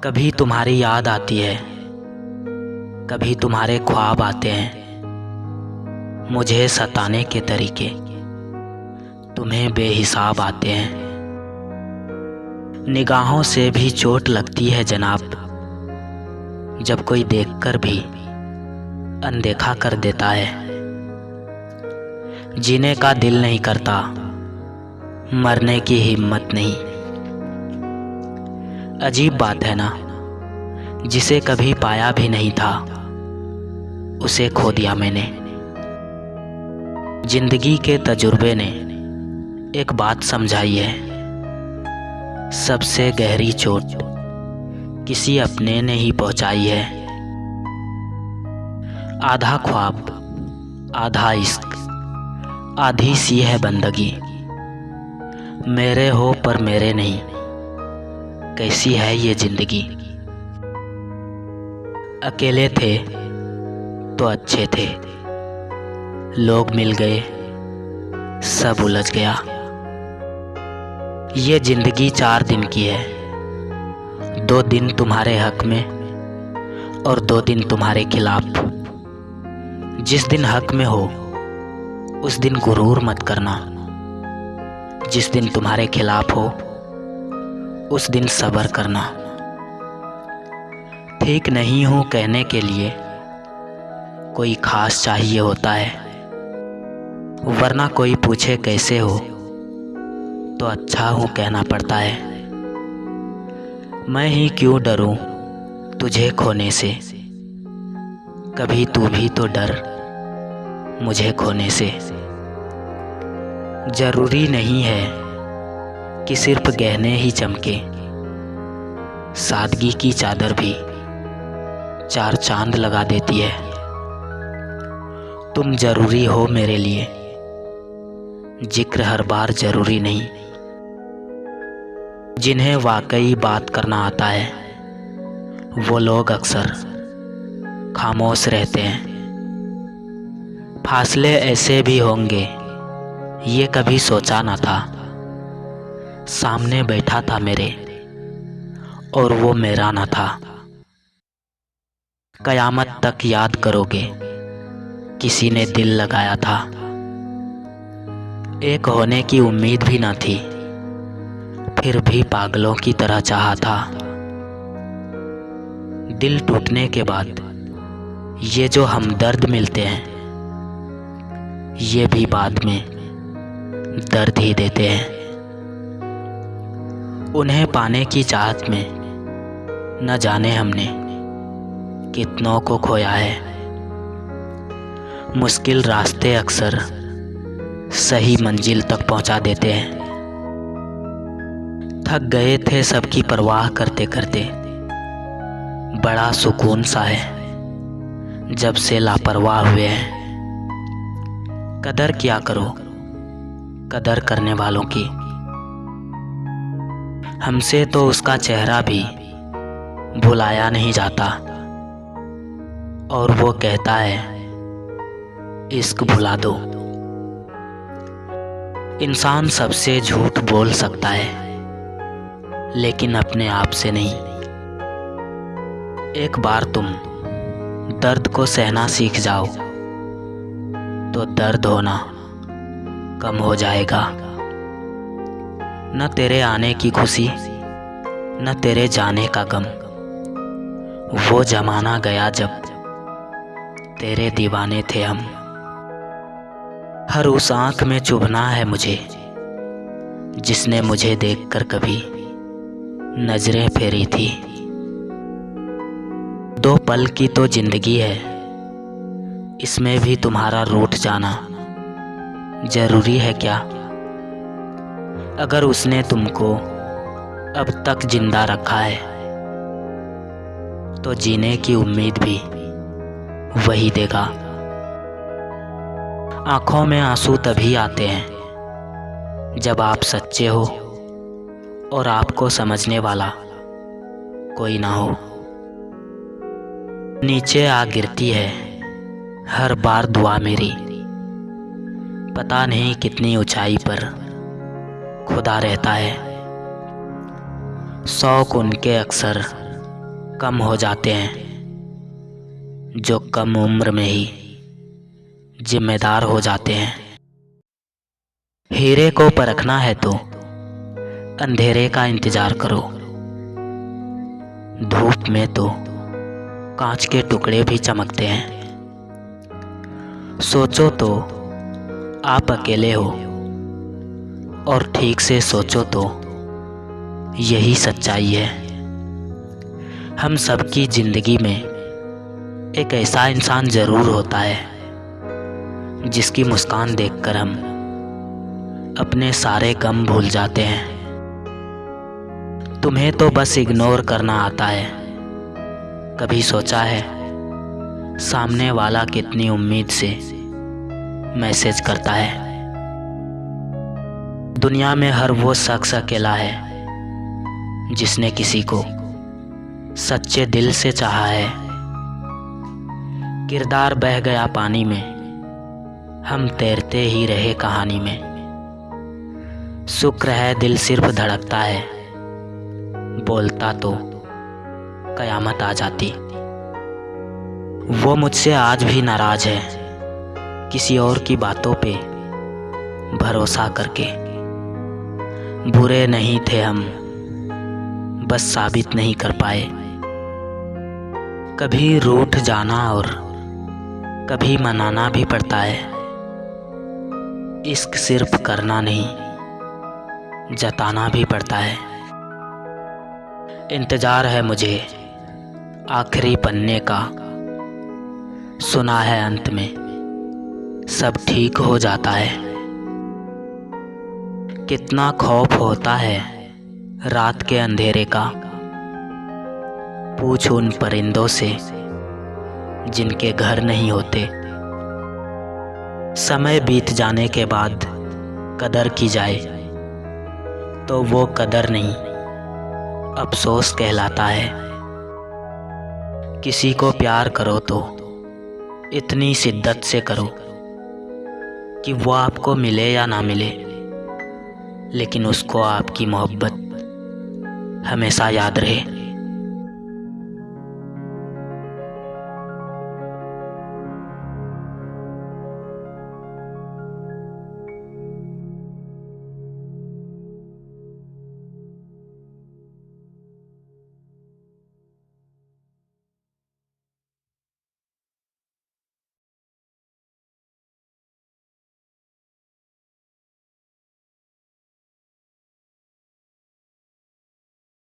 कभी तुम्हारी याद आती है, कभी तुम्हारे ख्वाब आते हैं। मुझे सताने के तरीके तुम्हें बेहिसाब आते हैं। निगाहों से भी चोट लगती है जनाब, जब कोई देखकर भी अनदेखा कर देता है। जीने का दिल नहीं करता, मरने की हिम्मत नहीं। अजीब बात है ना, जिसे कभी पाया भी नहीं था उसे खो दिया मैंने। जिंदगी के तजुर्बे ने एक बात समझाई है, सबसे गहरी चोट किसी अपने ने ही पहुंचाई है। आधा ख्वाब, आधा इश्क, आधी सी है बंदगी। मेरे हो पर मेरे नहीं, कैसी है ये जिंदगी। अकेले थे तो अच्छे थे, लोग मिल गए सब उलझ गया। ये जिंदगी 4 दिन की है, 2 दिन तुम्हारे हक में और 2 दिन तुम्हारे खिलाफ। जिस दिन हक में हो उस दिन गुरूर मत करना, जिस दिन तुम्हारे खिलाफ हो उस दिन सब्र करना। ठीक नहीं हूँ कहने के लिए कोई खास चाहिए होता है, वरना कोई पूछे कैसे हो तो अच्छा हूँ कहना पड़ता है। मैं ही क्यों डरूं तुझे खोने से, कभी तू भी तो डर मुझे खोने से। जरूरी नहीं है कि सिर्फ गहने ही चमके, सादगी की चादर भी 4 चांद लगा देती है। तुम जरूरी हो मेरे लिए, जिक्र हर बार जरूरी नहीं। जिन्हें वाकई बात करना आता है वो लोग अक्सर खामोश रहते हैं। फासले ऐसे भी होंगे ये कभी सोचा ना था। सामने बैठा था मेरे और वो मेरा ना था। कयामत तक याद करोगे किसी ने दिल लगाया था। एक होने की उम्मीद भी ना थी, फिर भी पागलों की तरह चाहा था। दिल टूटने के बाद ये जो हमदर्द मिलते हैं, ये भी बाद में दर्द ही देते हैं। उन्हें पाने की चाहत में न जाने हमने कितनों को खोया है। मुश्किल रास्ते अक्सर सही मंजिल तक पहुंचा देते हैं। थक गए थे सबकी परवाह करते करते, बड़ा सुकून सा है जब से लापरवाह हुए हैं। कदर किया करो कदर करने वालों की। हमसे तो उसका चेहरा भी भुलाया नहीं जाता, और वो कहता है इश्क भुला दो। इंसान सबसे झूठ बोल सकता है, लेकिन अपने आप से नहीं। एक बार तुम दर्द को सहना सीख जाओ तो दर्द होना कम हो जाएगा। न तेरे आने की खुशी न तेरे जाने का गम। वो जमाना गया जब तेरे दीवाने थे हम। हर उस आँख में चुभना है मुझे जिसने मुझे देखकर कभी नजरें फेरी थी। 2 पल की तो जिंदगी है, इसमें भी तुम्हारा रूठ जाना जरूरी है क्या। अगर उसने तुमको अब तक जिंदा रखा है तो जीने की उम्मीद भी वही देगा। आंखों में आंसू तभी आते हैं जब आप सच्चे हो और आपको समझने वाला कोई ना हो। नीचे आ गिरती है हर बार दुआ मेरी, पता नहीं कितनी ऊंचाई पर खुदा रहता है। शौक उनके अक्सर कम हो जाते हैं जो कम उम्र में ही जिम्मेदार हो जाते हैं। हीरे को परखना है तो अंधेरे का इंतजार करो, धूप में तो कांच के टुकड़े भी चमकते हैं। सोचो तो आप अकेले हो, और ठीक से सोचो तो यही सच्चाई है। हम सबकी जिंदगी में एक ऐसा इंसान जरूर होता है जिसकी मुस्कान देखकर हम अपने सारे गम भूल जाते हैं। तुम्हें तो बस इग्नोर करना आता है। कभी सोचा है सामने वाला कितनी उम्मीद से मैसेज करता है? दुनिया में हर वो शख्स अकेला है जिसने किसी को सच्चे दिल से चाहा है। किरदार बह गया पानी में, हम तैरते ही रहे कहानी में। शुक्र है दिल सिर्फ धड़कता है, बोलता तो कयामत आ जाती। वो मुझसे आज भी नाराज है, किसी और की बातों पे भरोसा करके। बुरे नहीं थे हम, बस साबित नहीं कर पाए। कभी रूठ जाना और कभी मनाना भी पड़ता है। इश्क सिर्फ करना नहीं, जताना भी पड़ता है। इंतजार है मुझे आखिरी पन्ने का, सुना है अंत में सब ठीक हो जाता है। कितना खौफ होता है रात के अंधेरे का, पूछ उन परिंदों से जिनके घर नहीं होते। समय बीत जाने के बाद कदर की जाए तो वो कदर नहीं, अफसोस कहलाता है। किसी को प्यार करो तो इतनी शिद्दत से करो कि वो आपको मिले या ना मिले, लेकिन उसको आपकी मोहब्बत हमेशा याद रहे।